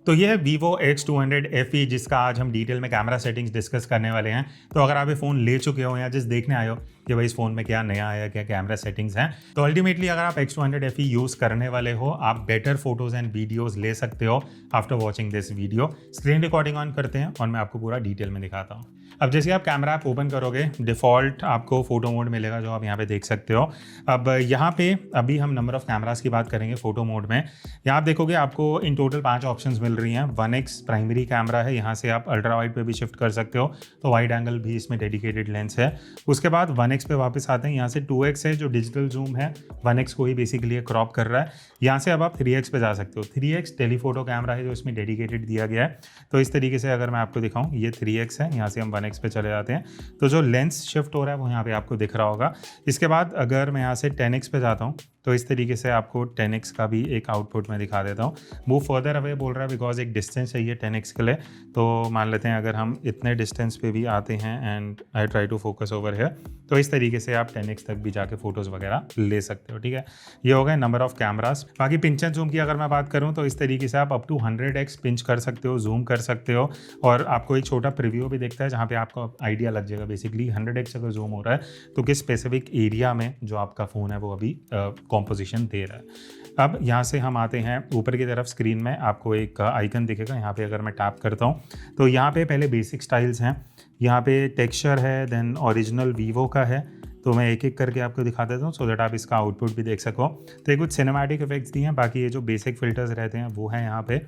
तो ये है Vivo X200 FE जिसका आज हम डिटेल में कैमरा सेटिंग्स डिस्कस करने वाले हैं। तो अगर आप ये फ़ोन ले चुके हो या जस्ट देखने आए हो कि भाई इस फ़ोन में क्या नया आया, क्या कैमरा सेटिंग्स हैं, तो अल्टीमेटली अगर आप X200 FE यूज़ करने वाले हो, आप बेटर फोटोज़ एंड वीडियोज़ ले सकते हो after watching this video. Screen recording on करते हैं और मैं आपको पूरा डिटेल में दिखाता हूँ। अब जैसे आप कैमरा ऐप ओपन करोगे, डिफ़ॉल्ट आपको फ़ोटो मोड मिलेगा जो आप यहाँ पे देख सकते हो। अब यहाँ पे अभी हम नंबर ऑफ़ कैमरास की बात करेंगे फ़ोटो मोड में। यहाँ आप देखोगे आपको इन टोटल 5 ऑप्शंस मिल रही हैं। 1x प्राइमरी कैमरा है, यहाँ से आप अल्ट्रा वाइड पे भी शिफ्ट कर सकते हो, तो वाइड एंगल भी इसमें डेडिकेटेड लेंस है। उसके बाद 1x पे वापस आते हैं, यहाँ से 2x है जो डिजिटल जूम है, 1x को ही बेसिकली क्रॉप कर रहा है। यहाँ से अब आप 3x पे जा सकते हो। 3x टेलीफोटो कैमरा है जो इसमें डेडिकेटेड दिया गया है। तो इस तरीके से अगर मैं आपको दिखाऊँ, ये 3x है, यहाँ से हम 1x पे चले जाते हैं, तो जो लेंस शिफ्ट हो रहा है वो यहाँ पे आपको दिख रहा होगा। इसके बाद अगर मैं यहाँ से 10x पे जाता हूँ, तो इस तरीके से आपको 10x का भी एक आउटपुट मैं दिखा देता हूँ। मूव फर्दर अवे बोल रहा है बिकॉज एक डिस्टेंस चाहिए 10x के लिए। तो मान लेते हैं अगर हम इतने डिस्टेंस पे भी आते हैं and I try to focus over है, तो इस तरीके से आप 10x तक भी जाके फोटोज़ वगैरह ले सकते हो। ठीक है, ये हो गए नंबर ऑफ कैमरास। बाकी पिंच एंड जूम की अगर मैं बात करूँ, तो इस तरीके से आप अप टू 100x पिंच कर सकते हो, जूम कर सकते हो, और आपको एक छोटा प्रीव्यू भी दिखता है जहाँ पे आपको आइडिया लग जाएगा बेसिकली 100x अगर जूम हो रहा है तो किस स्पेसिफिक एरिया में जो आपका फ़ोन है वो अभी कॉम्पोजिशन दे रहा है। अब यहाँ से हम आते हैं ऊपर की तरफ, स्क्रीन में आपको एक आइकन दिखेगा। यहाँ पे अगर मैं टैप करता हूँ तो यहाँ पे पहले बेसिक स्टाइल्स हैं, यहाँ पे टेक्सचर है, देन ओरिजिनल वीवो का है। तो मैं एक एक करके आपको दिखा देता हूँ सो दैट आप इसका आउटपुट भी देख सको। तो ये कुछ सिनेमैटिक इफेक्ट्स दिए हैं, बाकी ये जो बेसिक फिल्टर्स रहते हैं वो हैं यहाँ पे।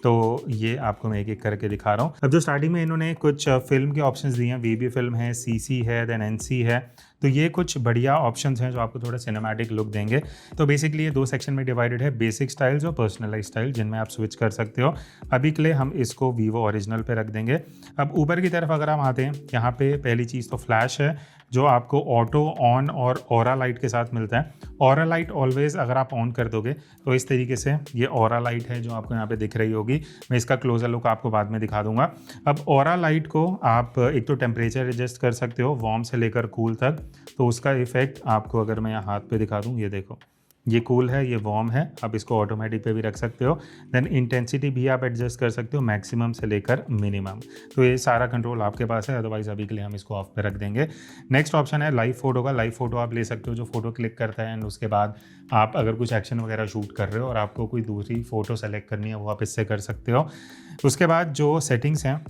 तो ये आपको मैं एक एक करके दिखा रहा हूँ। अब जो स्टार्टिंग में इन्होंने कुछ फिल्म के ऑप्शंस दिए हैं, वीबी फिल्म है, सीसी है, देन एनसी है। तो ये कुछ बढ़िया ऑप्शंस हैं जो आपको थोड़ा सिनेमैटिक लुक देंगे। तो बेसिकली ये 2 सेक्शन में डिवाइडेड है, बेसिक स्टाइल्स और पर्सनलाइज स्टाइल, जिनमें आप स्विच कर सकते हो। अभी के लिए हम इसको वीवो ओरिजिनल पे रख देंगे। अब ऊपर की तरफ अगर हम आते हैं, यहाँ पे पहली चीज़ तो फ्लैश है जो आपको ऑटो ऑन और ऑरा लाइट के साथ मिलता है। ऑरा लाइट ऑलवेज अगर आप ऑन कर दोगे तो इस तरीके से ये ऑरा लाइट है जो आपको यहाँ पे दिख रही होगी। मैं इसका क्लोजर लुक आपको बाद में दिखा दूंगा। अब ऑरा लाइट को आप एक तो टेम्परेचर एडजस्ट कर सकते हो, वार्म से लेकर कूल तक। तो उसका इफेक्ट आपको अगर मैं यहाँ हाथ पे दिखा दूँ, ये देखो, ये कूल है, ये वार्म है। आप इसको ऑटोमेटिक पे भी रख सकते हो। देन इंटेंसिटी भी आप एडजस्ट कर सकते हो, मैक्सिमम से लेकर मिनिमम। तो ये सारा कंट्रोल आपके पास है, अदरवाइज अभी के लिए हम इसको ऑफ पे रख देंगे। नेक्स्ट ऑप्शन है लाइव फोटो का। लाइव फोटो आप ले सकते हो जो फोटो क्लिक करता है एंड उसके बाद आप अगर कुछ एक्शन वगैरह शूट कर रहे हो और आपको कोई दूसरी फोटो सेलेक्ट करनी है वो आप इससे कर सकते हो। उसके बाद जो सेटिंग्स हैं,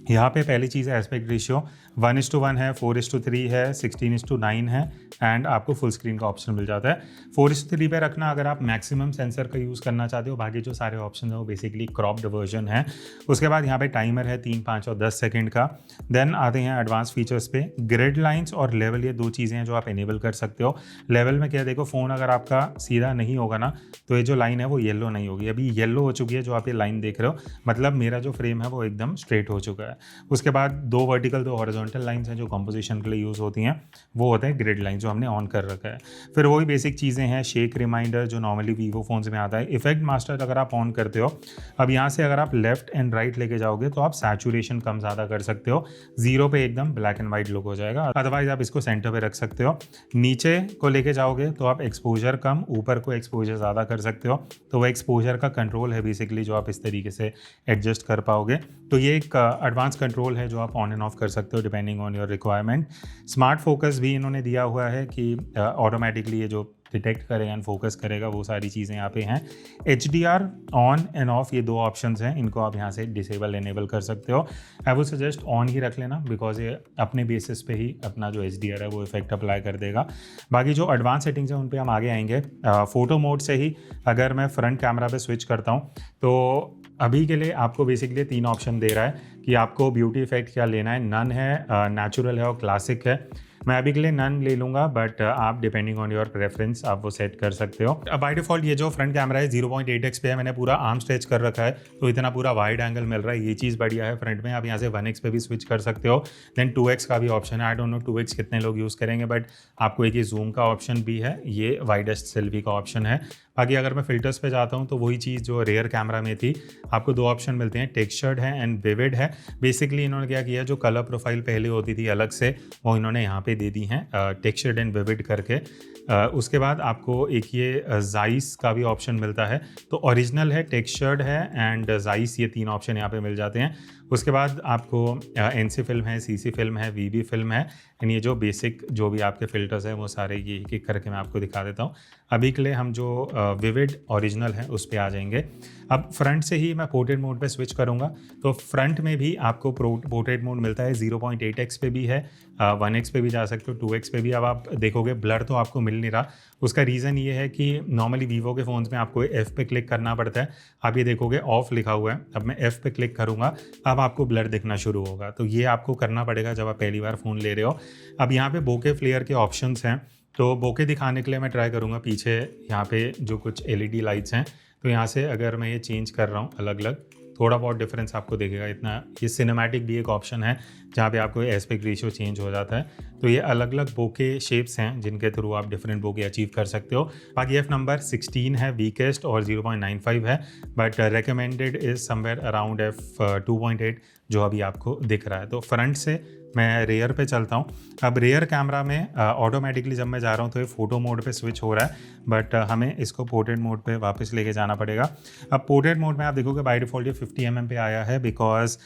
यहाँ पे पहली चीज़ है एस्पेक्ट रेशियो, 1:1 है, 4:3 है, 16:9 है, एंड आपको फुल स्क्रीन का ऑप्शन मिल जाता है। 4:3 पे रखना अगर आप मैक्सिमम सेंसर का यूज़ करना चाहते हो। बाकी जो सारे ऑप्शन हैं वो बेसिकली क्रॉप्ड वर्जन है। उसके बाद यहाँ पे टाइमर है 3, 5 और 10 सेकंड का। देन आते हैं एडवांस फीचर्स पे। ग्रिड लाइंस और लेवल, ये 2 चीज़ें हैं जो आप इनेबल कर सकते हो। लेवल में क्या, देखो फ़ोन अगर आपका सीधा नहीं होगा ना तो ये जो लाइन है वो येलो नहीं होगी। अभी येलो हो चुकी है जो आप ये लाइन देख रहे हो, मतलब मेरा जो फ्रेम है वो एकदम स्ट्रेट हो चुका है। उसके बाद 2 वर्टिकल 2 हॉरिजॉन्टल लाइंस हैं जो कंपोजिशन के लिए यूज़ होती हैं, वो होते हैं ग्रिड लाइन जो हमने ऑन कर रखा है। फिर वही बेसिक चीज़ें हैं, शेक रिमाइंडर जो नॉर्मली वीवो फोन्स में आता है। इफेक्ट मास्टर अगर आप ऑन करते हो, अब यहाँ से अगर आप लेफ्ट एंड राइट लेके जाओगे तो आप सैचुरेशन कम ज़्यादा कर सकते हो। 0 पे एकदम ब्लैक एंड वाइट लुक हो जाएगा, अदरवाइज आप इसको सेंटर पे रख सकते हो। नीचे को लेके जाओगे तो आप एक्सपोजर कम, ऊपर को एक्सपोजर ज़्यादा कर सकते हो। तो वो एक्सपोजर का कंट्रोल है बेसिकली जो आप इस तरीके से एडजस्ट कर पाओगे। तो ये एक एडवांस कंट्रोल है जो आप ऑन एंड ऑफ कर सकते हो depending on your requirement. Smart focus भी इन्होंने दिया हुआ है कि ऑटोमेटिकली ये जो डिटेक्ट करेगा एंड फोकस करेगा, वो सारी चीज़ें यहाँ पे हैं। HDR ऑन एंड ऑफ, ये 2 ऑप्शंस हैं, इनको आप यहाँ से डिसेबल इनेबल कर सकते हो। आई वुड सजेस्ट ऑन ही रख लेना बिकॉज ये अपने बेसिस पे ही अपना जो HDR है वो इफेक्ट अप्लाई कर देगा। बाकी जो एडवांस सेटिंग्स हैं उन पे हम आगे आएंगे। फ़ोटो मोड से ही अगर मैं फ्रंट कैमरा पे स्विच करता हूँ तो अभी के लिए आपको बेसिकली 3 ऑप्शन दे रहा है कि आपको ब्यूटी इफेक्ट क्या लेना है। नन है, नेचुरल है और क्लासिक है। मैं अभी के लिए नन ले लूँगा, बट आप डिपेंडिंग ऑन योर प्रेफरेंस आप वो सेट कर सकते हो। अब बाय डिफ़ॉल्ट ये जो फ्रंट कैमरा है 0.8x पे है, मैंने पूरा आर्म स्ट्रेच कर रखा है तो इतना पूरा वाइड एंगल मिल रहा है, ये चीज़ बढ़िया है फ्रंट में। आप यहाँ से 1x पे भी स्विच कर सकते हो। देन 2x का भी ऑप्शन है। आई डोंट नो 2x कितने लोग यूज़ करेंगे, बट आपको एक ये जूम का ऑप्शन भी है, ये वाइडेस्ट सेल्फी का ऑप्शन है। बाकी अगर मैं फिल्टर्स पे जाता हूँ तो वही चीज़ जो रेयर कैमरा में थी, आपको 2 ऑप्शन मिलते हैं, टेक्सचर्ड है एंड विविड है। बेसिकली इन्होंने क्या किया, जो कलर प्रोफाइल पहले होती थी अलग से, वो इन्होंने यहाँ पे दे दी हैं टेक्सचर्ड एंड विविड करके। उसके बाद आपको एक ये जाइस का भी ऑप्शन मिलता है। तो ओरिजिनल है, टेक्सचर्ड है एंड जाइस, ये 3 ऑप्शन यहाँ पे मिल जाते हैं। उसके बाद आपको एनसी फिल्म है, सीसी फिल्म है, वीबी फिल्म है एंड ये जो बेसिक जो भी आपके फ़िल्टर्स हैं वो सारे ये एक करके मैं आपको दिखा देता हूँ। अभी के लिए हम जो विविड ओरिजिनल है उस पे आ जाएंगे। अब फ्रंट से ही मैं पोर्ट्रेट मोड पे स्विच करूँगा, तो फ्रंट में भी आपको पोर्ट्रेट मोड मिलता है। 0.8x पे भी है, 1x पे भी जा सकते हो, 2x पे भी। अब आप देखोगे ब्लर तो आपको मिल नहीं रहा। उसका रीज़न ये है कि नॉर्मली वीवो के फ़ोन्स में आपको F पे क्लिक करना पड़ता है। आप ये देखोगे ऑफ लिखा हुआ है, अब मैं F पे क्लिक करूँगा, अब आपको ब्लर दिखना शुरू होगा। तो ये आपको करना पड़ेगा जब आप पहली बार फ़ोन ले रहे हो। अब यहाँ पे बोके फ्लेयर के ऑप्शंस हैं, तो बोके दिखाने के लिए मैं ट्राई करूँगा पीछे यहाँ पे जो कुछ LED लाइट्स हैं, तो यहाँ से अगर मैं ये चेंज कर रहा हूँ अलग अलग, थोड़ा बहुत डिफरेंस आपको दिखेगा इतना। ये सिनेमैटिक भी एक ऑप्शन है जहाँ पे आपको एस्पेक्ट रेशियो चेंज हो जाता है। तो ये अलग अलग बोके शेप्स हैं जिनके थ्रू आप डिफरेंट बोके अचीव कर सकते हो। बाकी एफ नंबर 16 है वीकेस्ट और 0.95 है, but recommended is somewhere around f2.8 जो अभी आपको दिख रहा है। तो फ्रंट से मैं रेयर पे चलता हूँ। अब रेयर कैमरा में ऑटोमेटिकली जब मैं जा रहा हूँ तो ये फ़ोटो मोड पे स्विच हो रहा है, बट हमें इसको पोर्ट्रेट मोड पे वापस लेके जाना पड़ेगा। अब पोर्ट्रेट मोड में आप देखोगे बाय डिफ़ॉल्ट ये 50 mm पे आया है, बिकॉज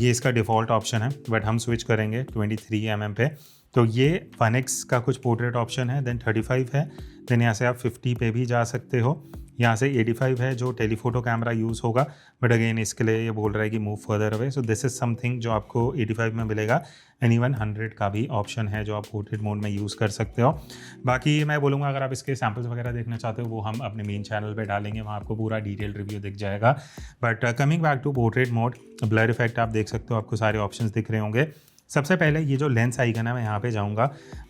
ये इसका डिफ़ॉल्ट ऑप्शन है, बट हम स्विच करेंगे 23 mm पे। तो ये 1x का कुछ पोर्ट्रेट ऑप्शन है, देन 35 है, देन यहाँ से आप 50 पे भी जा सकते हो। यहाँ से 85 है जो टेलीफोटो कैमरा यूज़ होगा, बट अगेन इसके लिए ये बोल रहा है कि move further away. So this is something जो आपको 85 में मिलेगा। एंड इवन 100 का भी ऑप्शन है जो आप पोर्ट्रेट मोड में यूज़ कर सकते हो। बाकी मैं बोलूँगा अगर आप इसके सैम्पल्स वगैरह देखना चाहते हो वो हम अपने मेन चैनल पे डालेंगे, वहाँ आपको पूरा डिटेल रिव्यू दिख जाएगा। But coming back to portrait mode, blur effect आप देख सकते हो, आपको सारे ऑप्शंस दिख रहे होंगे। सबसे पहले ये जो लेंस आइकन है मैं यहाँ पे जाऊँगा।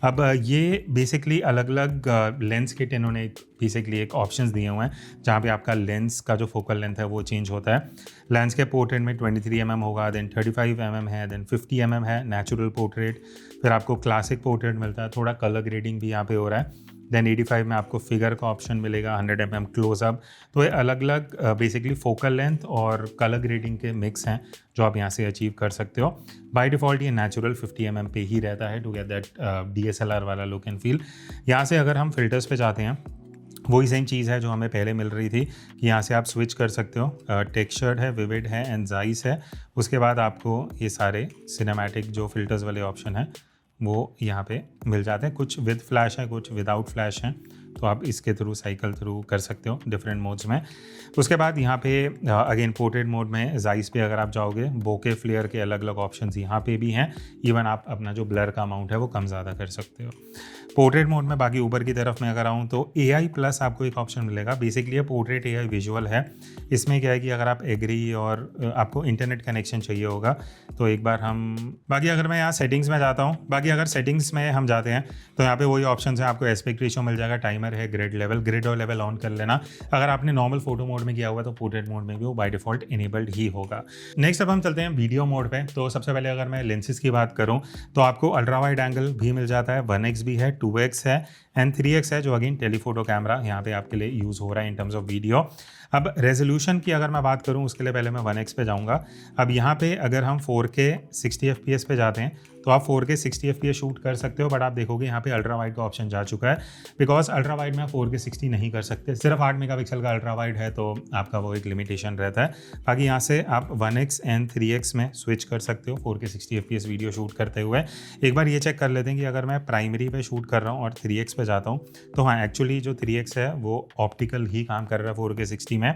अब ये बेसिकली अलग अलग लेंस किट इन्होंने बेसिकली एक ऑप्शंस दिए हुए हैं जहाँ पे आपका लेंस का जो फोकल लेंथ है वो चेंज होता है। लेंस के पोर्ट्रेट में 23 mm होगा, देन 35 mm है, देन 50 mm है नेचुरल पोर्ट्रेट, फिर आपको क्लासिक पोर्ट्रेट मिलता है, थोड़ा कलर ग्रेडिंग भी यहाँ पे हो रहा है। देन 85 में आपको फिगर का ऑप्शन मिलेगा, 100 mm क्लोजअप। तो ये अलग अलग बेसिकली फोकल लेंथ और कलर ग्रेडिंग के मिक्स हैं जो आप यहाँ से अचीव कर सकते हो। बाय डिफ़ॉल्ट ये नेचुरल 50 mm पे ही रहता है टू गेट दैट DSLR वाला लुक एंड फील। यहाँ से अगर हम फिल्टर्स पे जाते हैं, वही सेम चीज़ है जो हमें पहले मिल रही थी कि यहाँ से आप स्विच कर सकते हो। टेक्सचर्ड है, विविड है एंड जाइस है। उसके बाद आपको ये सारे सिनेमैटिक जो फिल्टर्स वाले ऑप्शन हैं वो यहाँ पे मिल जाते हैं। कुछ विद फ्लैश है, कुछ विदाउट फ्लैश हैं, तो आप इसके थ्रू साइकिल थ्रू कर सकते हो डिफरेंट मोड्स में। उसके बाद यहाँ पे अगेन पोर्ट्रेट मोड में जाइस पे अगर आप जाओगे, बोके फ्लेयर के अलग अलग ऑप्शंस यहाँ पे भी हैं। इवन आप अपना जो ब्लर का अमाउंट है वो कम ज़्यादा कर सकते हो। पोर्ट्रेट मोड में बाकी ऊपर की तरफ मैं अगर आऊँ तो AI प्लस आपको एक ऑप्शन मिलेगा। बेसिकली ये पोर्ट्रेट AI विजुअल है। इसमें क्या है कि अगर आप एग्री और आपको इंटरनेट कनेक्शन चाहिए होगा तो एक बार हम बाकी अगर मैं यहाँ सेटिंग्स में जाता हूँ, बाकी अगर सेटिंग्स में हम जाते हैं तो यहाँ पे वही ऑप्शन है। आपको एस्पेक्ट रेशियो मिल जाएगा, टाइमर है, ग्रिड और लेवल ऑन कर लेना। अगर आपने नॉर्मल फोटो मोड में किया हुआ तो पोर्ट्रेट मोड में भी वो बाय डिफॉल्ट इनेबल्ड ही होगा। नेक्स्ट अब हम चलते हैं वीडियो मोड पे। तो सबसे पहले अगर मैं लेंसेज की बात करूँ तो आपको अल्ट्रा वाइड एंगल भी मिल जाता है, 1x भी है, 2x है एंड 3x है जो अगेन टेलीफोटो कैमरा यहाँ पे आपके लिए यूज़ हो रहा है इन टर्म्स ऑफ वीडियो। अब रेजोल्यूशन की अगर मैं बात करूँ उसके लिए पहले मैं 1x पे जाऊँगा। अब यहाँ पे अगर हम 4K 60 FPS पे जाते हैं तो आप 4K 60 FPS शूट कर सकते हो, बट आप देखोगे यहाँ पे अल्ट्रा वाइड का ऑप्शन जा चुका है, बिकॉज अल्ट्रा वाइड में आप 4K 60 नहीं कर सकते। सिर्फ 8 मेगापिक्सल का अल्ट्रा वाइड है तो आपका वो एक लिमिटेशन रहता है। बाकी यहाँ से आप 1x एंड 3x में स्विच कर सकते हो 4K 60 FPS वीडियो शूट करते हुए। एक बार ये चेक कर लेते हैं कि अगर मैं प्राइमरी पे शूट कर रहा हूँ और 3x पे जाता हूँ तो हाँ, एक्चुअली जो 3x है वो ऑप्टिकल ही काम कर रहा है 4K 60 में।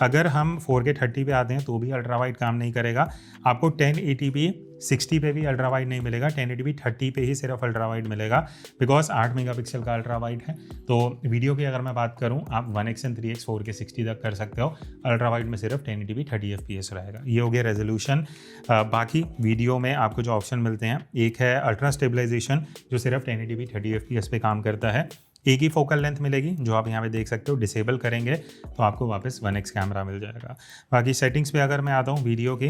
अगर हम 4K 30 पे आते हैं तो भी अल्ट्रा वाइड काम नहीं करेगा। आपको 1080p 60 पे भी अल्ट्रा वाइड नहीं मिलेगा, 1080p 30 पे ही सिर्फ अल्ट्रा वाइड मिलेगा, बिकॉज 8 मेगापिक्सल का अल्ट्रा वाइड है। तो वीडियो की अगर मैं बात करूं, आप 1x एंड 3x 4K 60 तक कर सकते हो, अल्ट्रा वाइड में सिर्फ 1080p 30 FPS रहेगा। ये हो गया रेजोल्यूशन। बाकी वीडियो में आपको जो ऑप्शन मिलते हैं, एक है अल्ट्रा स्टेबलाइजेशन जो सिर्फ 1080p 30 FPS पे काम करता है। एक ही फोकल लेंथ मिलेगी जो आप यहाँ पे देख सकते हो। डिसेबल करेंगे तो आपको वापस 1x कैमरा मिल जाएगा। बाकी सेटिंग्स पे अगर मैं आता हूँ वीडियो की,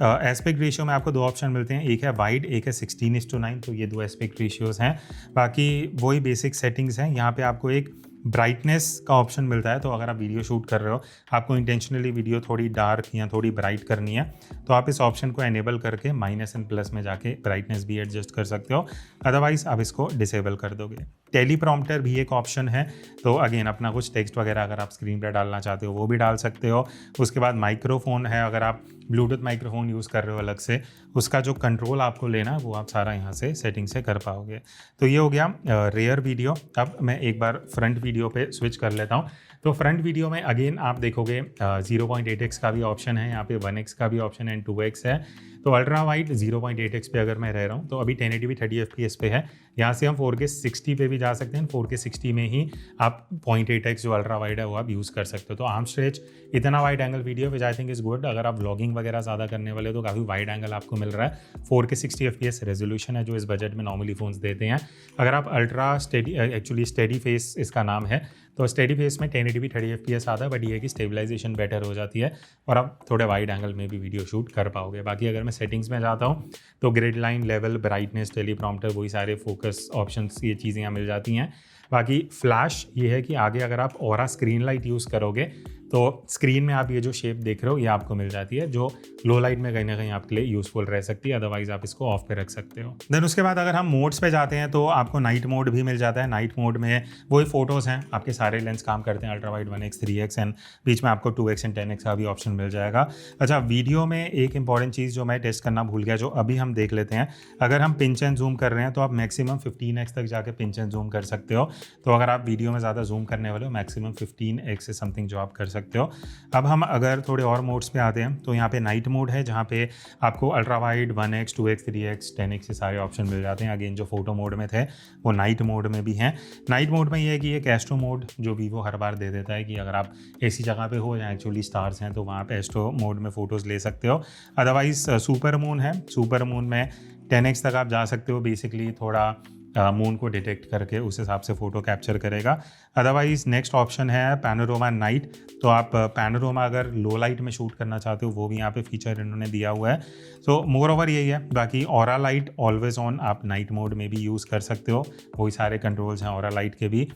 एस्पेक्ट रेशियो में आपको 2 ऑप्शन मिलते हैं, एक है वाइड, एक है 16:9। तो ये 2 एस्पेक्ट रेशियोज़ हैं। बाकी वही बेसिक सेटिंग्स हैं। यहाँ पे आपको एक ब्राइटनेस का ऑप्शन मिलता है। तो अगर आप वीडियो शूट कर रहे हो, आपको इंटेंशनली वीडियो थोड़ी डार्क या थोड़ी ब्राइट करनी है, तो आप इस ऑप्शन को एनेबल करके माइनस एंड प्लस में जाके ब्राइटनेस भी एडजस्ट कर सकते हो। अदरवाइज आप इसको डिसेबल कर दोगे। टेलीप्रॉम्प्टर भी एक ऑप्शन है। तो अगेन अपना कुछ टेक्स्ट वगैरह अगर आप स्क्रीन पर डालना चाहते हो वो भी डाल सकते हो। उसके बाद माइक्रोफोन है, अगर आप ब्लूटूथ माइक्रोफोन यूज़ कर रहे हो अलग से, उसका जो कंट्रोल आपको लेना है वो आप सारा यहाँ से सेटिंग से कर पाओगे। तो ये हो गया रेयर वीडियो। अब मैं एक बार फ्रंट वीडियो पे स्विच कर लेता हूँ। तो फ्रंट वीडियो में अगेन आप देखोगे 0.8x का भी ऑप्शन है, यहाँ पे 1x का भी ऑप्शन है, 2x है। तो अल्ट्रा वाइड 0.8x पे अगर मैं रह रहा हूँ तो अभी 1080p 30 fps पे है। यहाँ से हम 4K 60 पे भी जा सकते हैं। 4K 60 में ही आप 0.8x जो अल्ट्रा वाइड है वो आप यूज़ कर सकते हो। तो आर्म स्ट्रेच इतना wide angle video which I think is good. अगर आप व्लॉगिंग वगैरह ज़्यादा करने वाले हो तो काफ़ी वाइड एंगल आपको मिल रहा है। 4K 60 fps रेजोल्यूशन है जो इस बजट में नॉर्मली फ़ोन्स देते हैं। अगर आप ultra steady, actually steady face इसका नाम है, तो स्टेडी फेस में 1080p 30 fps आता है, बट ये है कि स्टेबलाइजेशन बेटर हो जाती है और आप थोड़े वाइड एंगल में भी वीडियो शूट कर पाओगे। बाकी अगर मैं सेटिंग्स में जाता हूँ तो grid line, level, brightness, teleprompter, वही सारे फोकस ऑप्शंस, ये चीज़ें यहाँ मिल जाती हैं। बाकी फ्लैश ये है कि आगे अगर आप ऑरा स्क्रीन लाइट यूज़ करोगे तो स्क्रीन में आप ये जो शेप देख रहे हो ये आपको मिल जाती है, जो लो लाइट में कहीं ना कहीं आपके लिए यूज़फुल रह सकती है। अदरवाइज आप इसको ऑफ पे रख सकते हो। देन उसके बाद अगर हम मोड्स पे जाते हैं तो आपको नाइट मोड भी मिल जाता है। नाइट मोड में वही फोटोज़ हैं, आपके सारे लेंस काम करते हैं, ultra wide 1x 3x and बीच में आपको 2x एंड 10x का भी ऑप्शन मिल जाएगा। अच्छा, वीडियो में एक इंपॉर्टेंट चीज़ जो मैं टेस्ट करना भूल गया, जो अभी हम देख लेते हैं। अगर हम पिंच एंड जूम कर रहे हैं तो आप मैक्सिमम 15x तक जाके पिंच एंड जूम कर सकते हो। तो अगर आप वीडियो में ज़्यादा जूम करने वाले हो, मैक्सिमम 15x से समथिंग जो आप कर सकते हो। अब हम अगर थोड़े और मोड्स पे आते हैं तो यहाँ पे नाइट मोड है, जहाँ पे आपको ultra wide 1x 2x 3x 10x से सारे ऑप्शन मिल जाते हैं। अगेन जो फोटो मोड में थे वो नाइट मोड में भी हैं। नाइट मोड में ये है कि एक एस्ट्रो मोड जो वीवो हर बार दे देता है कि अगर आप ऐसी जगह पे हो जहाँ एक्चुअली स्टार्स हैं तो वहाँ पे एस्ट्रो मोड में फ़ोटोज़ ले सकते हो। अदरवाइज सुपर मून है, सुपर मून में 10x तक आप जा सकते हो। बेसिकली थोड़ा मून को डिटेक्ट करके उस हिसाब से फ़ोटो कैप्चर करेगा। अदरवाइज नेक्स्ट ऑप्शन है पैनोरामा नाइट। तो आप पैनोरामा अगर लो लाइट में शूट करना चाहते हो वो भी यहाँ पे फीचर इन्होंने दिया हुआ है। सो मोर ओवर यही है। बाकी ऑरा लाइट ऑलवेज ऑन आप नाइट मोड में भी यूज़ कर सकते हो, वही सारे कंट्रोल्स हैं ऑरा लाइट के भी।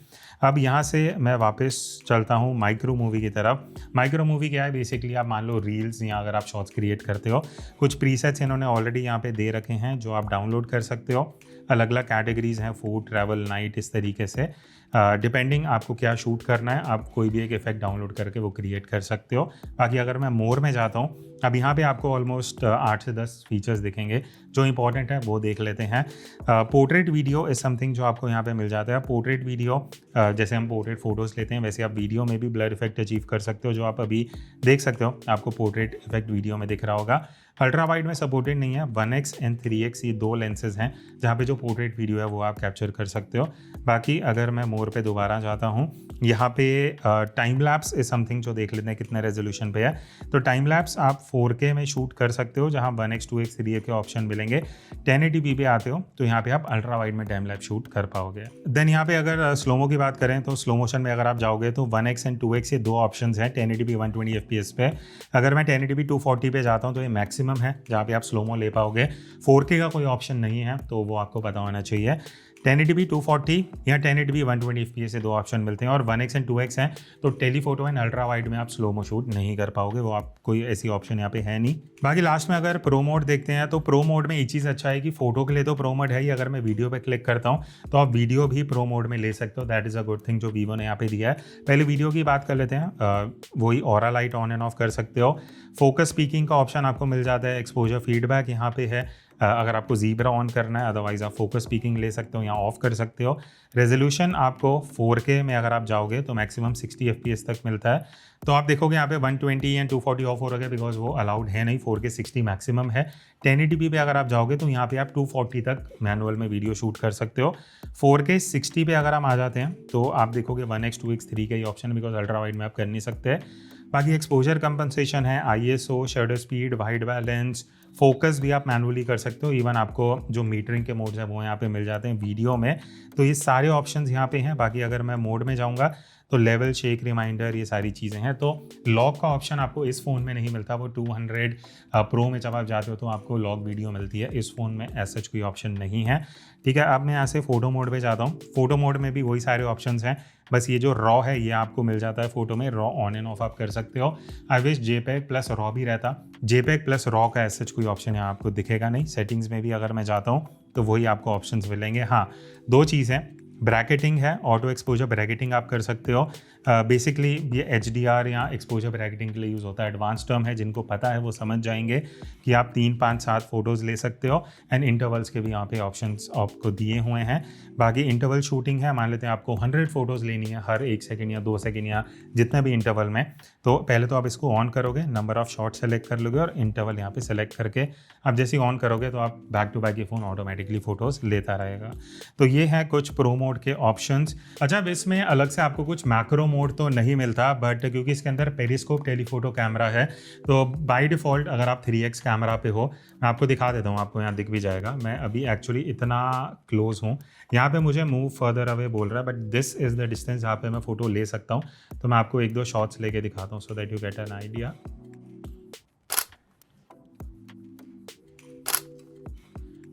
अब यहाँ से मैं वापस चलता हूँ माइक्रो मूवी की तरफ। माइक्रो मूवी क्या है, बेसिकली आप मान लो रील्स या अगर आप शॉर्ट्स क्रिएट करते हो, कुछ प्रीसेट्स इन्होंने ऑलरेडी यहाँ पे दे रखे हैं जो आप डाउनलोड कर सकते हो। अलग अलग कैटेगरीज हैं, फूड, ट्रैवल, नाइट, इस तरीके से डिपेंडिंग आपको क्या शूट करना है आप कोई भी एक इफेक्ट डाउनलोड करके वो क्रिएट कर सकते हो। बाकी अगर मैं मोर में जाता हूँ, अब यहाँ पे आपको ऑलमोस्ट 8 से 10 फीचर्स दिखेंगे जो इंपॉर्टेंट है वो देख लेते हैं। पोर्ट्रेट वीडियो इज़ समथिंग जो आपको यहाँ पे मिल जाता है। पोर्ट्रेट वीडियो जैसे हम पोर्ट्रेट फोटोज़ लेते हैं वैसे आप वीडियो में भी ब्लर इफेक्ट अचीव कर सकते हो, जो आप अभी देख सकते हो, आपको पोर्ट्रेट इफेक्ट वीडियो में दिख रहा होगा। अल्ट्रा वाइड में सपोर्टेड नहीं है। 1x एंड 3x ये दो लेंसेज हैं जहाँ पे जो पोर्ट्रेट वीडियो है वो आप कैप्चर कर सकते हो। बाकी अगर मैं मोर पे दोबारा जाता हूँ, यहाँ पे टाइम लैप्स इज समथिंग जो देख लेते हैं कितने रेजोल्यूशन पे है। तो टाइम लैप्स आप 4K में शूट कर सकते हो, जहाँ 1x 2x 3x के ऑप्शन मिलेंगे। 1080p पे आते हो तो यहाँ पे आप अल्ट्रा वाइड में टाइम लैप शूट कर पाओगे। देन यहाँ पे अगर स्लोमो की बात करें तो स्लो मोशन में अगर आप जाओगे तो 1x एंड 2x ये दो ऑप्शन हैं 1080p 120 fps पे। अगर मैं 1080p 240 पे जाता हूँ तो ये मैक्सिमम है जहाँ पे आप स्लोमो ले पाओगे। 4K का कोई ऑप्शन नहीं है तो वो आपको पता होना चाहिए। 1080p 240 या 1080p 120 fps से दो ऑप्शन मिलते हैं और 1x एंड 2x हैं तो टेलीफोटो एंड अल्ट्रा वाइड में आप स्लोमो शूट नहीं कर पाओगे, वो आप कोई ऐसी ऑप्शन यहाँ पे है नहीं। बाकी लास्ट में अगर प्रो मोड देखते हैं तो प्रो मोड में एक चीज़ अच्छा है कि फोटो के लिए तो प्रो मोड है ही, अगर मैं वीडियो पे क्लिक करता हूँ तो आप वीडियो भी प्रो मोड में ले सकते हो। That is a good thing जो वीवो ने यहाँ पे दिया है। पहले वीडियो की बात कर लेते हैं। वही aura light on end of कर सकते हो। फोकस स्पीकिंग का ऑप्शन आपको मिल जाता है। एक्सपोजर फीडबैक यहाँ पे है, अगर आपको ज़ीब्रा ऑन करना है, अदरवाइज आप फोकस स्पीकिंग ले सकते हो या ऑफ कर सकते हो। रेजोल्यूशन आपको 4K में अगर आप जाओगे तो मैक्सिमम 60 fps तक मिलता है। तो आप देखोगे यहाँ पे 120 या 240 ऑफ हो रहा है बिकॉज वो अलाउड है नहीं, 4K 60 मैक्सिमम है। 1080p पे अगर आप जाओगे तो यहाँ पे आप 240 तक मैनुअल में वीडियो शूट कर सकते हो। 4K 60 पे अगर हम आ जाते हैं तो आप देखोगे 1x 2x 3 का ही ऑप्शन बिकॉज अल्ट्रा वाइड में आप कर नहीं सकते। बाकी एक्सपोजर कंपनसेशन है, ISO, shutter speed, white balance, focus भी आप मैनुअली कर सकते हो। इवन आपको जो मीटरिंग के मोड्स हैं वो यहाँ पे मिल जाते हैं वीडियो में। तो ये सारे ऑप्शंस यहाँ पे हैं। बाकी अगर मैं मोड में जाऊँगा तो लेवल, शेक, रिमाइंडर, ये सारी चीज़ें हैं। तो लॉक का ऑप्शन आपको इस फ़ोन में नहीं मिलता। वो 200 प्रो में जब आप जाते हो तो आपको लॉक वीडियो मिलती है। इस फ़ोन में एज सच कोई ऑप्शन नहीं है, ठीक है। अब मैं यहाँ से फ़ोटो मोड पे जाता हूँ। फ़ोटो मोड में भी वही सारे ऑप्शंस हैं, बस ये जो रॉ है ये आपको मिल जाता है फ़ोटो में। रॉ ऑन एंड ऑफ आप कर सकते हो। I wish JPEG plus raw भी रहता। जेपेग प्लस रॉ का एज सच कोई ऑप्शन यहाँ आपको दिखेगा नहीं। सेटिंग्स में भी अगर मैं जाता हूँ तो वही आपको ऑप्शंस मिलेंगे। हाँ, दो चीज़ हैं, ब्रैकेटिंग है, ऑटो एक्सपोजर ब्रैकेटिंग आप कर सकते हो। बेसिकली ये HDR या एक्सपोजर ब्रैकेटिंग के लिए यूज़ होता है। एडवांस टर्म है, जिनको पता है वो समझ जाएंगे कि आप 3, 5, 7 फोटोज़ ले सकते हो। एंड इंटरवल्स के भी यहाँ पे ऑप्शंस आपको दिए हुए हैं। बाकी इंटरवल शूटिंग है, मान लेते हैं आपको 100 फोटोज़ लेनी है हर 1 सेकंड या 2 सेकंड या जितने भी इंटरवल में। तो पहले तो आप इसको ऑन करोगे, नंबर ऑफ शॉट सेलेक्ट कर लोगे और इंटरवल यहाँ पे सेलेक्ट करके आप जैसे ही ऑन करोगे तो आप बैक टू बैक ये फ़ोन ऑटोमेटिकली फ़ोटोज़ लेता रहेगा। तो ये है कुछ प्रो मोड के ऑप्शंस। अच्छा, अब इसमें अलग से आपको कुछ मैक्रो मोड तो नहीं मिलता, बट क्योंकि इसके अंदर पेरिस्कोप टेलीफोटो कैमरा है तो बाय डिफ़ॉल्ट अगर आप 3x कैमरा पे हो, मैं आपको दिखा देता हूँ, आपको यहाँ दिख भी जाएगा। मैं अभी एक्चुअली इतना क्लोज हूँ, यहाँ पे मुझे मूव फर्दर अवे बोल रहा है, but this is the distance जहाँ पे मैं फ़ोटो ले सकता हूँ। तो मैं आपको 1-2 शॉट्स लेके दिखाता हूँ so that you get an idea.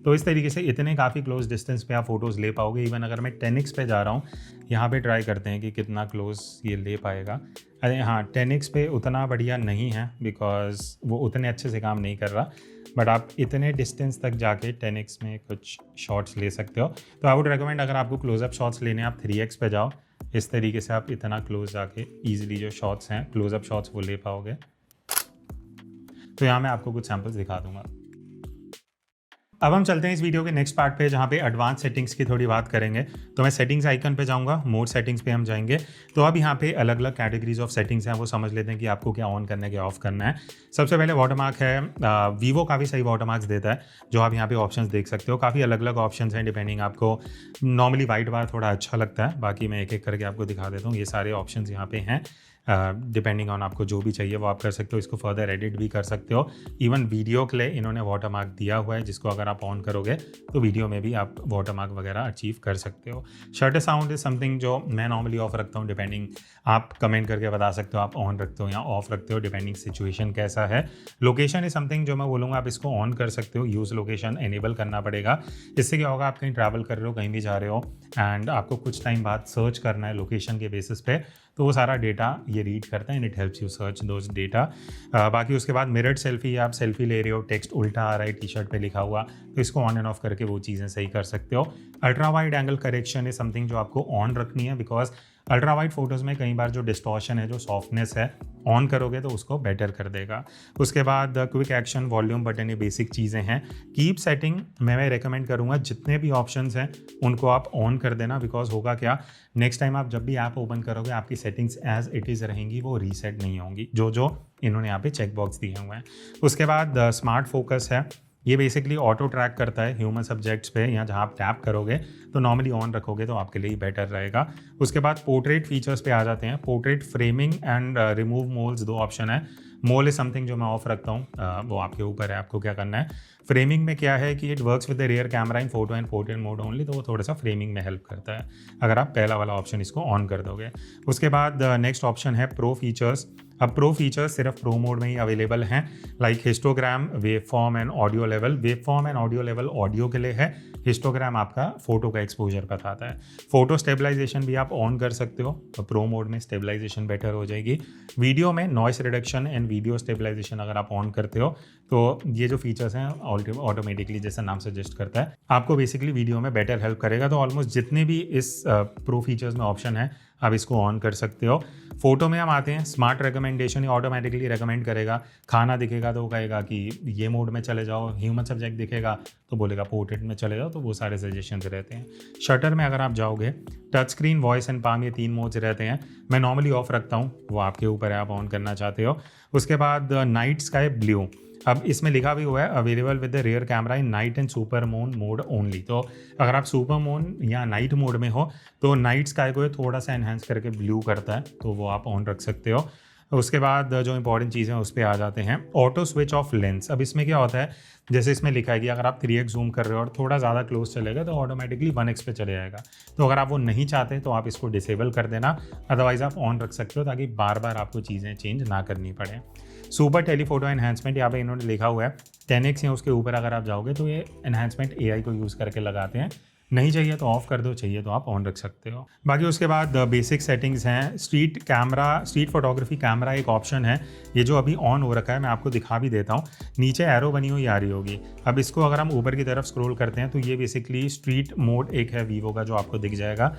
तो इस तरीके से इतने काफ़ी क्लोज डिस्टेंस पे आप फोटोज़ ले पाओगे। इवन अगर मैं 10x पे जा रहा हूँ, यहाँ पे ट्राई करते हैं कि कितना क्लोज ये ले पाएगा। अरे हाँ, 10x पे उतना बढ़िया नहीं है बिकॉज वो उतने अच्छे से काम नहीं कर रहा, बट आप इतने डिस्टेंस तक जाके 10x में कुछ शॉट्स ले सकते हो। तो आई वुड रिकमेंड, अगर आपको क्लोजअप शॉट्स लेने आप 3x पे जाओ। इस तरीके से आप इतना क्लोज जाके ईजिली जो शॉट्स हैं, क्लोजअप शॉट्स, वो ले पाओगे। तो यहाँ मैं आपको कुछ सैम्पल्स दिखा दूंगा। अब हम चलते हैं इस वीडियो के नेक्स्ट पार्ट पे, जहाँ पे एडवांस सेटिंग्स की थोड़ी बात करेंगे। तो मैं सेटिंग्स आइकन पे जाऊँगा, मोड सेटिंग्स पे हम जाएंगे। तो अब यहाँ पे अलग अलग कैटेगरीज ऑफ सेटिंग्स हैं, वो समझ लेते हैं कि आपको क्या ऑन करना है, क्या ऑफ करना है। सबसे पहले वाटरमार्क है। वीवो काफ़ी सही वाटरमार्क्स देता है, जो आप यहाँ पे ऑप्शंस देख सकते हो। काफ़ी अलग अलग ऑप्शंस हैं डिपेंडिंग, आपको नॉर्मली वाइट बार थोड़ा अच्छा लगता है। बाकी मैं एक एक करके आपको दिखा देता हूँ। ये सारे ऑप्शंस यहाँ पे हैं, डिपेंडिंग ऑन आपको जो भी चाहिए वो आप कर सकते हो। इसको फर्दर एडिट भी कर सकते हो। इवन वीडियो के लिए इन्होंने वाटरमार्क दिया हुआ है, जिसको अगर आप ऑन करोगे तो वीडियो में भी आप वाटरमार्क वगैरह अचीव कर सकते हो। शटर साउंड इज समथिंग जो मैं नॉर्मली ऑफ रखता हूँ, डिपेंडिंग, आप कमेंट करके बता सकते हो आप ऑन रखते हो या ऑफ रखते हो, डिपेंडिंग सिचुएशन कैसा है। लोकेशन इज समथिंग जो मैं बोलूँगा आप इसको ऑन कर सकते हो। यूज़ लोकेशन एनेबल करना पड़ेगा। इससे क्या होगा, आप कहीं ट्रैवल कर रहे हो, कहीं भी जा रहे हो एंड आपको कुछ टाइम बाद सर्च करना है लोकेशन के बेसिस पे, तो वो सारा डेटा ये रीड करता है and it helps you search those data. बाकी उसके बाद मिरर्ड सेल्फी, आप सेल्फी ले रहे हो, टेक्स्ट उल्टा आ रहा है टी शर्ट पे लिखा हुआ, तो इसको ऑन एंड ऑफ करके वो चीज़ें सही कर सकते हो। Ultra wide angle correction is something जो आपको ऑन रखनी है, बिकॉज अल्ट्रा वाइड फोटोज़ में कई बार जो डिस्टॉर्शन है, जो सॉफ्टनेस है, ऑन करोगे तो उसको बेटर कर देगा। उसके बाद क्विक एक्शन, वॉल्यूम बटन, ये बेसिक चीज़ें हैं। कीप सेटिंग मैं रेकमेंड करूँगा, जितने भी ऑप्शंस हैं उनको आप ऑन कर देना, बिकॉज होगा क्या, नेक्स्ट टाइम आप जब भी ऐप ओपन करोगे आपकी सेटिंग्स एज इट इज़ रहेंगी, वो रीसेट नहीं होंगी, जो इन्होंने यहाँ पे चेक बॉक्स दिए हुए हैं। उसके बाद स्मार्ट फोकस है। ये बेसिकली ऑटो ट्रैक करता है ह्यूमन सब्जेक्ट्स पे, या जहाँ आप टैप करोगे तो नॉर्मली ऑन रखोगे तो आपके लिए ही बेटर रहेगा। उसके बाद पोर्ट्रेट फीचर्स पे आ जाते हैं। Portrait framing and remove moles, दो ऑप्शन है। मोल इज समथिंग जो मैं ऑफ रखता हूँ, वो आपके ऊपर है, आपको क्या करना है। फ्रेमिंग में क्या है कि it works with the rear camera in photo and portrait mode only, तो वो थोड़ा सा फ्रेमिंग में हेल्प करता है अगर आप पहला वाला ऑप्शन इसको ऑन कर दोगे। उसके बाद नेक्स्ट ऑप्शन है प्रो फीचर्स। अब प्रो फीचर्स सिर्फ प्रो मोड में ही अवेलेबल हैं, like histogram, wave form and audio level. Wave form and audio level audio के लिए है, हिस्टोग्राम आपका फोटो का एक्सपोजर बताता है। फोटो स्टेबलाइजेशन भी आप ऑन कर सकते हो, तो प्रो मोड में स्टेबलाइजेशन बेटर हो जाएगी। वीडियो में noise reduction and video stabilization अगर आप ऑन करते हो तो ये जो फीचर्स हैं ऑटोमेटिकली, जैसा नाम सजेस्ट करता है, आपको बेसिकली वीडियो में बेटर हेल्प करेगा। तो ऑलमोस्ट जितने भी इस प्रो फीचर्स में ऑप्शन है आप इसको ऑन कर सकते हो। फोटो में हम आते हैं, स्मार्ट रिकमेंडेशन, ये ऑटोमेटिकली रिकमेंड करेगा। खाना दिखेगा तो कहेगा कि ये मोड में चले जाओ, ह्यूमन सब्जेक्ट दिखेगा तो बोलेगा पोर्ट्रेट में चले जाओ, तो वो सारे सजेशन रहते हैं। शटर में अगर आप जाओगे, touch screen, voice and palm, ये 3 मोड्स रहते हैं। मैं नॉर्मली ऑफ रखता हूँ, वो आपके ऊपर है, आप ऑन करना चाहते हो। उसके बाद नाइट स्काई ब्लू, अब इसमें लिखा भी हुआ है available with the rear camera in night and super moon mode only. तो अगर आप सुपर मून या नाइट मोड में हो तो नाइट स्काई को थोड़ा सा एनहेंस करके ब्लू करता है, तो वो आप ऑन रख सकते हो। उसके बाद जो इंपॉर्टेंट चीज़ें उस पर आ जाते हैं, ऑटो स्विच ऑफ लेंस। अब इसमें क्या होता है, जैसे इसमें लिखा है कि अगर आप 3x जूम कर रहे हो और थोड़ा ज़्यादा क्लोज चलेगा तो ऑटोमेटिकली 1x पे चले जाएगा। तो अगर आप वो नहीं चाहते तो आप इसको डिसेबल कर देना, अदरवाइज आप ऑन रख सकते हो ताकि बार बार आपको चीज़ें चेंज ना करनी पड़े। सुपर टेलीफोटो एनहांसमेंट यहाँ पे इन्होंने लिखा हुआ है 10x या उसके ऊपर अगर आप जाओगे तो ये एनहांसमेंट AI को यूज़ करके लगाते हैं। नहीं चाहिए तो ऑफ कर दो, चाहिए तो आप ऑन रख सकते हो। बाकी उसके बाद बेसिक सेटिंग्स हैं। स्ट्रीट फोटोग्राफी कैमरा एक ऑप्शन है, ये जो अभी ऑन हो रखा है, मैं आपको दिखा भी देता हूँ। नीचे एरो बनी हुई आ रही होगी। अब इसको अगर हम ऊपर की तरफ स्क्रॉल करते हैं तो ये बेसिकली स्ट्रीट मोड एक है वीवो का जो आपको दिख जाएगा।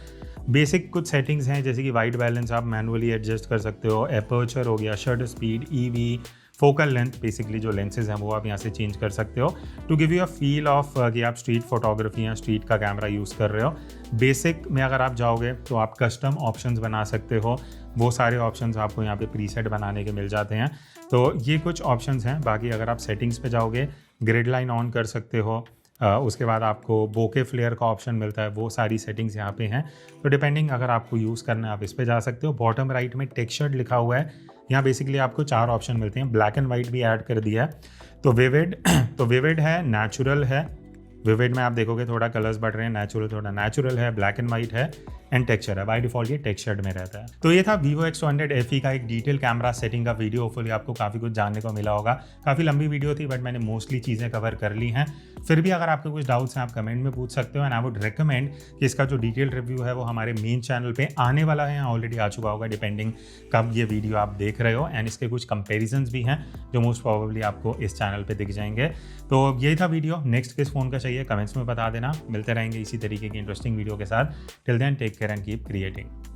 बेसिक कुछ सेटिंग्स हैं जैसे कि वाइट बैलेंस आप मैनुअली एडजस्ट कर सकते हो, एपर्चर हो गया, shutter speed, EV, focal length, basically जो लेंसेज हैं वो आप यहाँ से चेंज कर सकते हो to give you a feel of कि आप स्ट्रीट फोटोग्राफी या स्ट्रीट का कैमरा यूज़ कर रहे हो। बेसिक में अगर आप जाओगे तो आप कस्टम ऑप्शंस बना सकते हो, वो सारे ऑप्शंस आपको यहाँ पे प्रीसेट बनाने के मिल जाते हैं। तो ये कुछ ऑप्शंस हैं। बाकी अगर आप सेटिंग्स पे जाओगे, ग्रिड लाइन ऑन कर सकते हो, उसके बाद आपको बोके फ्लेयर का ऑप्शन मिलता है, वो सारी सेटिंग्स यहाँ पे हैं। तो डिपेंडिंग अगर आपको यूज़ करना है आप इस पे जा सकते हो। बॉटम राइट में टेक्सचर्ड लिखा हुआ है, यहाँ बेसिकली आपको 4 ऑप्शन मिलते हैं। ब्लैक एंड वाइट भी ऐड कर दिया है। तो विविड है, नेचुरल है। विविड में आप देखोगे थोड़ा कलर्स बढ़ रहे हैं, नेचुरल थोड़ा नेचुरल है, ब्लैक एंड वाइट है, एंड टेक्सचर है। बाय डिफॉल्ट ये टेक्सचर्ड में रहता है। तो ये था Vivo X200 FE का एक डिटेल कैमरा सेटिंग का वीडियो। होपफुली आपको काफ़ी कुछ जानने को मिला होगा। काफ़ी लंबी वीडियो थी बट मैंने मोस्टली चीज़ें कवर कर ली हैं। फिर भी अगर आपके कुछ डाउट्स हैं आप कमेंट में पूछ सकते हो, एंड आई वुड रिकमेंड कि इसका जो डिटेल रिव्यू है वो हमारे मेन चैनल पे आने वाला है, ऑलरेडी आ चुका होगा डिपेंडिंग कब ये वीडियो आप देख रहे हो। एंड इसके कुछ कंपेरिजन्स भी हैं जो मोस्ट प्रोबेबली आपको इस चैनल पे दिख जाएंगे। तो यही था वीडियो। नेक्स्ट किस फ़ोन का चाहिए कमेंट्स में बता देना। मिलते रहेंगे इसी तरीके की इंटरेस्टिंग वीडियो के साथ। Till then take care and keep creating.